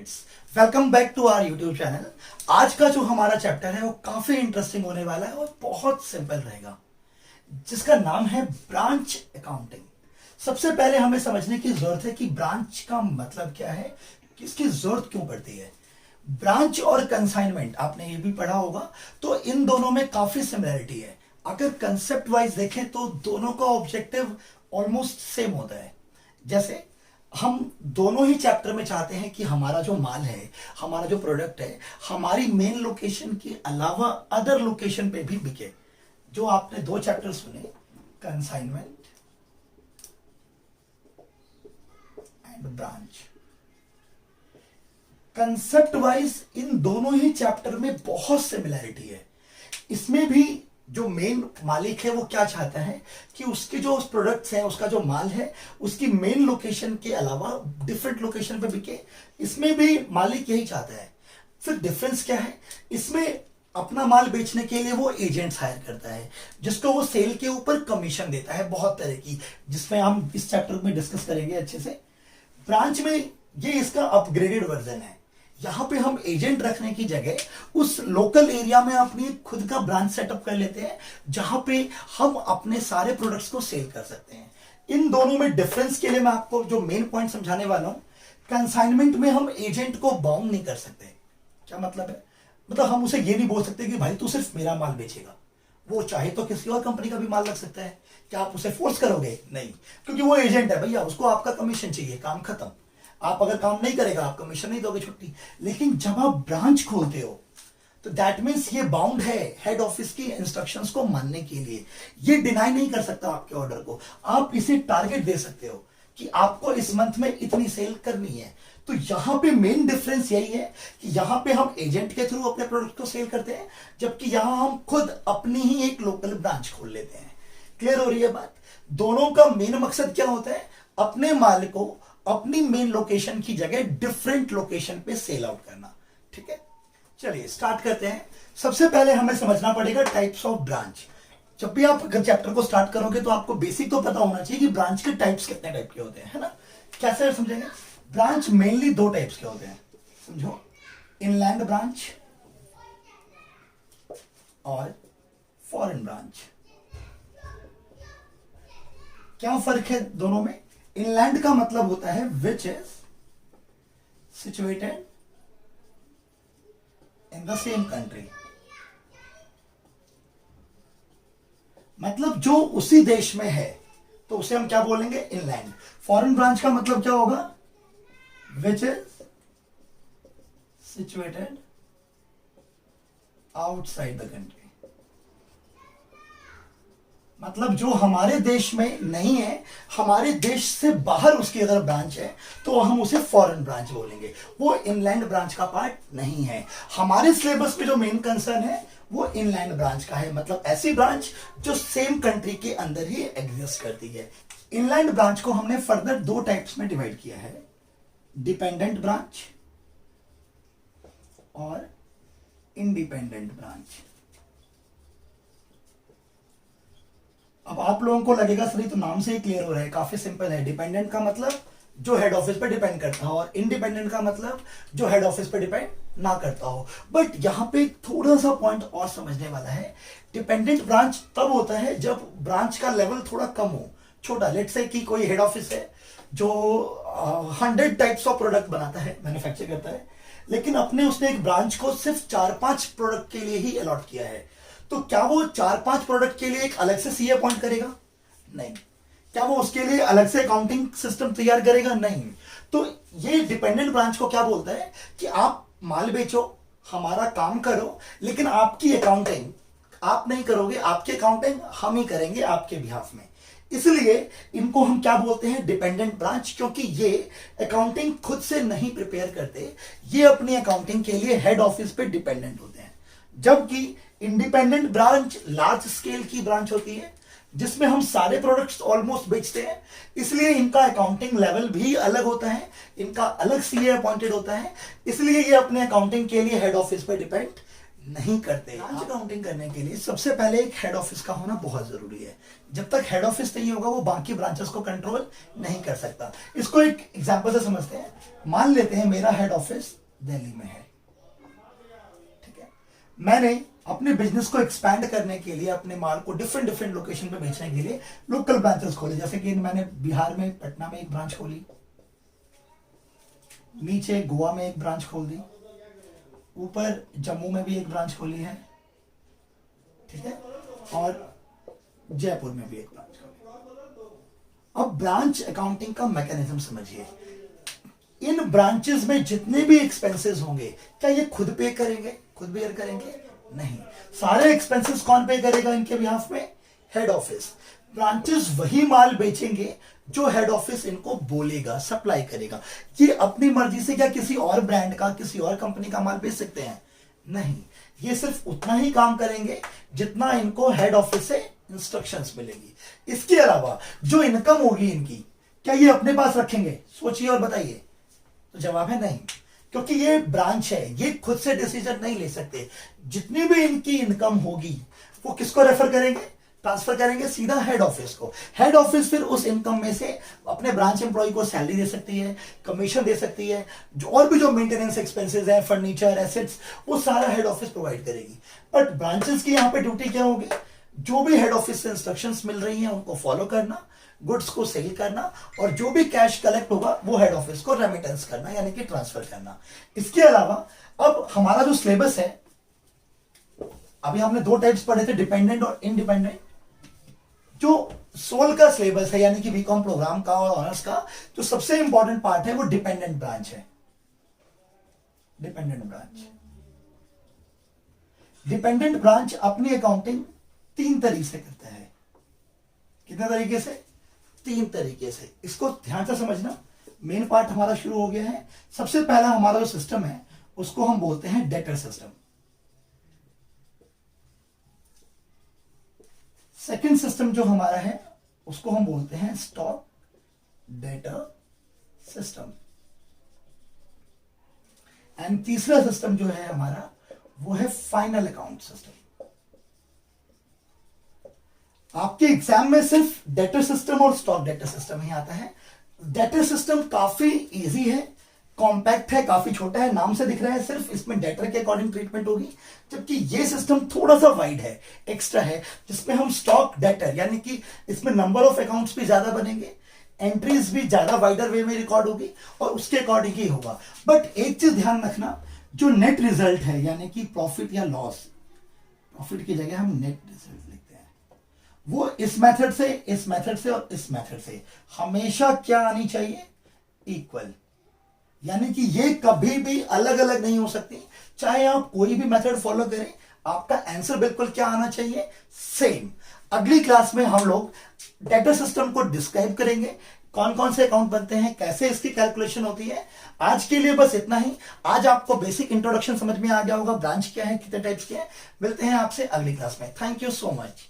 Students, welcome back to our YouTube channel. आज का जो हमारा चैप्टर है वो काफी इंटरेस्टिंग होने वाला है और बहुत सिंपल रहेगा, जिसका नाम है ब्रांच अकाउंटिंग। सबसे पहले हमें समझने की जरूरत है कि ब्रांच का मतलब क्या है, किसकी जरूरत क्यों पड़ती है। ब्रांच और कंसाइनमेंट आपने ये भी पढ़ा होगा, तो इन दोनों में काफी सिमिलरिटी है। अगर कंसेप्ट वाइज देखें तो दोनों का ऑब्जेक्टिव ऑलमोस्ट सेम होता है। जैसे हम दोनों ही चैप्टर में चाहते हैं कि हमारा जो माल है, हमारा जो प्रोडक्ट है, हमारी मेन लोकेशन के अलावा अदर लोकेशन पे भी बिके। जो आपने दो चैप्टर सुने, consignment and branch, concept wise इन दोनों ही चैप्टर में बहुत सिमिलरिटी है। इसमें भी जो मेन मालिक है वो क्या चाहता है कि उसके जो प्रोडक्ट्स हैं, उसका जो माल है, उसकी मेन लोकेशन के अलावा डिफरेंट लोकेशन पे बिके। इसमें भी मालिक यही चाहता है। फिर डिफरेंस क्या है, इसमें अपना माल बेचने के लिए वो एजेंट्स हायर करता है, जिसको वो सेल के ऊपर कमीशन देता है, बहुत तरह की, जिसमें हम इस चैप्टर में डिस्कस करेंगे अच्छे से। ब्रांच में ये इसका अपग्रेडेड वर्जन है। यहां पे हम एजेंट रखने की जगह उस लोकल एरिया में अपनी खुद का ब्रांच सेटअप कर लेते हैं, जहां पे हम अपने सारे प्रोडक्ट्स को सेल कर सकते हैं। इन दोनों में डिफरेंस के लिए मैं आपको जो मेन पॉइंट समझाने वाला हूं, कंसाइनमेंट में हम एजेंट को बाउंड नहीं कर सकते। क्या मतलब है, मतलब हम उसे ये नहीं बोल सकते कि भाई तू सिर्फ मेरा माल बेचेगा। वो चाहे तो किसी और कंपनी का भी माल रख सकता है। क्या आप उसे फोर्स करोगे? नहीं, क्योंकि वो एजेंट है भैया, उसको आपका कमीशन चाहिए, काम खत्म। आप अगर काम नहीं करेगा, आप कमीशन नहीं दोगे, छुट्टी। लेकिन जब आप ब्रांच खोलते हो तो दैट मीन्स ये बाउंड है हेड ऑफिस की इंस्ट्रक्शंस को मानने के लिए। ये डिनाई नहीं कर सकता आपके ऑर्डर को। आप इसे टारगेट दे सकते हो कि आपको इस मंथ में इतनी सेल करनी है। तो यहां पे मेन डिफरेंस यही है कि यहां पे हम एजेंट के थ्रू अपने प्रोडक्ट को सेल करते हैं, जबकि यहां हम खुद अपनी ही एक लोकल ब्रांच खोल लेते हैं। क्लियर हो रही है बात? दोनों का मेन मकसद क्या होता है? अपने माल को अपनी मेन लोकेशन की जगह डिफरेंट लोकेशन पे सेल आउट करना। ठीक है, चलिए स्टार्ट करते हैं। सबसे पहले हमें समझना पड़ेगा टाइप्स ऑफ ब्रांच। जब भी आप अगर चैप्टर को स्टार्ट करोगे तो आपको बेसिक तो पता होना चाहिए कि ब्रांच के टाइप्स कितने टाइप के होते हैं, है ना? कैसे समझेंगे? ब्रांच मेनली दो टाइप्स के होते हैं, समझो, इनलैंड ब्रांच और फॉरेन ब्रांच। क्या फर्क है दोनों में? इनलैंड का मतलब होता है which is situated in the same country, मतलब जो उसी देश में है, तो उसे हम क्या बोलेंगे? इनलैंड। फॉरेन ब्रांच का मतलब क्या होगा? Which is situated outside the country, मतलब जो हमारे देश में नहीं है, हमारे देश से बाहर उसकी अगर ब्रांच है तो हम उसे फॉरेन ब्रांच बोलेंगे। वो इनलैंड ब्रांच का पार्ट नहीं है। हमारे सिलेबस में जो मेन कंसर्न है वो इनलैंड ब्रांच का है, मतलब ऐसी ब्रांच जो सेम कंट्री के अंदर ही एग्जिस्ट करती है। इनलैंड ब्रांच को हमने फर्दर दो टाइप्स में डिवाइड किया है, डिपेंडेंट ब्रांच और इंडिपेंडेंट ब्रांच। अब आप लोगों को लगेगा सर ये तो नाम से ही क्लियर हो रहा है, काफी सिंपल है। डिपेंडेंट का मतलब जो हेड ऑफिस पे डिपेंड करता हो, और इंडिपेंडेंट का मतलब जो हेड ऑफिस पे डिपेंड ना करता हो। बट यहां पे थोड़ा सा पॉइंट और समझने वाला है। डिपेंडेंट ब्रांच तब होता है जब ब्रांच का लेवल थोड़ा कम हो, छोटा। लेट्स से कि कोई हेड ऑफिस है जो 100 टाइप्स ऑफ प्रोडक्ट बनाता है, मैन्युफैक्चर करता है, लेकिन अपने उसने एक ब्रांच को सिर्फ 4-5 प्रोडक्ट के लिए ही अलॉट किया है। तो क्या वो 4-5 प्रोडक्ट के लिए एक अलग से सीए अपॉइंट करेगा? नहीं। क्या वो उसके लिए अलग से अकाउंटिंग सिस्टम तैयार करेगा? नहीं। तो ये डिपेंडेंट ब्रांच को क्या बोलता है कि आप माल बेचो, हमारा काम करो, लेकिन आपकी अकाउंटिंग आप नहीं करोगे, आपकी अकाउंटिंग हम ही करेंगे आपके बिहाफ में। इसलिए इनको हम क्या बोलते हैं? डिपेंडेंट ब्रांच, क्योंकि ये अकाउंटिंग खुद से नहीं प्रिपेयर करते, ये अपनी अकाउंटिंग के लिए हेड ऑफिस पे डिपेंडेंट होते हैं। जबकि इंडिपेंडेंट ब्रांच लार्ज स्केल की ब्रांच होती है, जिसमें हम सारे प्रोडक्ट्स ऑलमोस्ट बेचते हैं, इसलिए इनका अकाउंटिंग लेवल भी अलग होता है, इनका अलग सीए अपॉइंटेड होता है, इसलिए ये अपने अकाउंटिंग के लिए हेड ऑफिस पे डिपेंड नहीं करते। ब्रांच अकाउंटिंग करने के लिए सबसे पहले एक हेड ऑफिस का होना बहुत जरूरी है। जब तक हेड ऑफिस नहीं होगा वो बाकी ब्रांचेस को कंट्रोल नहीं कर सकता। इसको एक एग्जांपल से समझते हैं। मान लेते हैं मेरा हेड ऑफिस दिल्ली में है, ठीक है। मैंने अपने बिजनेस को एक्सपैंड करने के लिए, अपने माल को डिफरेंट डिफरेंट लोकेशन पे बेचने के लिए लोकल ब्रांचेस खोले। जैसे कि मैंने बिहार में पटना में एक ब्रांच खोली, नीचे गोवा में एक ब्रांच खोल दी, ऊपर जम्मू में भी एक ब्रांच खोली है, ठीक है, और जयपुर में भी एक ब्रांच खोली। अब ब्रांच अकाउंटिंग का मैकेनिज्म समझिए। इन ब्रांचेस में जितने भी एक्सपेंसेस होंगे, क्या ये खुद पे करेंगे, खुद बेयर करेंगे? नहीं। सारे एक्सपेंसेस कौन पे करेगा इनके बिहाफ में? Head office. ब्रांचेस वही माल बेचेंगे जो हेड ऑफिस इनको बोलेगा, सप्लाई करेगा। ये अपनी मर्जी से क्या किसी और ब्रांड का, किसी और कंपनी का माल बेच सकते हैं? नहीं। ये सिर्फ उतना ही काम करेंगे जितना इनको हेड ऑफिस से इंस्ट्रक्शंस मिलेगी। इसके अलावा जो इनकम होगी इनकी, क्या ये अपने पास रखेंगे? सोचिए और बताइए। तो जवाब है नहीं, क्योंकि ये ब्रांच है, ये खुद से डिसीजन नहीं ले सकते। जितनी भी इनकी इनकम होगी वो किसको रेफर करेंगे? ट्रांसफर करेंगे सीधा हेड ऑफिस को। हेड ऑफिस फिर उस इनकम में से अपने ब्रांच एम्प्लॉय को सैलरी दे सकती है, कमीशन दे सकती है, जो और भी जो मेंटेनेंस एक्सपेंसेस है, फर्नीचर, एसेट्स, वो सारा हेड ऑफिस प्रोवाइड करेगी। बट ब्रांचेस की यहां पे ड्यूटी क्या होगी? जो भी हेड ऑफिस से इंस्ट्रक्शंस मिल रही हैं उनको फॉलो करना, गुड्स को सेल करना, और जो भी कैश कलेक्ट होगा वो हेड ऑफिस को रेमिटेंस करना, यानी कि ट्रांसफर करना। इसके अलावा अब हमारा जो सिलेबस है, अभी हमने दो टाइप्स पढ़े थे, डिपेंडेंट और इनडिपेंडेंट। जो सोल का सिलेबस है, यानी कि बीकॉम प्रोग्राम का और ऑनर्स का, जो सबसे इंपॉर्टेंट पार्ट है वो डिपेंडेंट ब्रांच है। डिपेंडेंट ब्रांच, डिपेंडेंट ब्रांच अपनी अकाउंटिंग 3 तरीके से करता है। कितने तरीके से? 3 तरीके से। इसको ध्यान से समझना। मेन पार्ट हमारा शुरू हो गया है। सबसे पहला हमारा जो सिस्टम है उसको हम बोलते हैं डेटर सिस्टम। सेकंड सिस्टम जो हमारा है उसको हम बोलते हैं स्टॉक डेटर सिस्टम। एंड तीसरा सिस्टम जो है हमारा वो है फाइनल अकाउंट सिस्टम। आपके एग्जाम में सिर्फ डेटर सिस्टम और स्टॉक डेटर सिस्टम ही आता है। डेटर सिस्टम काफी इजी है, कॉम्पैक्ट है, काफी छोटा है, नाम से दिख रहा है, सिर्फ इसमें डेटर के अकॉर्डिंग ट्रीटमेंट होगी। जबकि ये सिस्टम थोड़ा सा वाइड है, एक्स्ट्रा है, जिसमें हम स्टॉक डेटर, यानी कि इसमें नंबर ऑफ अकाउंट्स भी ज्यादा बनेंगे, एंट्रीज भी ज्यादा वाइडर वे में रिकॉर्ड होगी, और उसके अकॉर्डिंग ही होगा। बट एक चीज ध्यान रखना, जो नेट रिजल्ट है, यानी कि प्रॉफिट या लॉस, प्रॉफिट की जगह हम नेट रिजल्ट लिखते हैं, वो इस मेथड से, इस मेथड से और इस मेथड से हमेशा क्या आनी चाहिए? इक्वल। यानी कि ये कभी भी अलग अलग नहीं हो सकती। चाहे आप कोई भी मेथड फॉलो करें, आपका आंसर बिल्कुल क्या आना चाहिए? सेम। अगली क्लास में हम लोग डेटा सिस्टम को डिस्क्राइब करेंगे, कौन कौन से अकाउंट बनते हैं, कैसे इसकी कैलकुलेशन होती है। आज के लिए बस इतना ही। आज आपको बेसिक इंट्रोडक्शन समझ में आ गया होगा, ब्रांच क्या है, कितने टाइप्स के हैं। मिलते हैं आपसे अगली क्लास में। Thank you so much.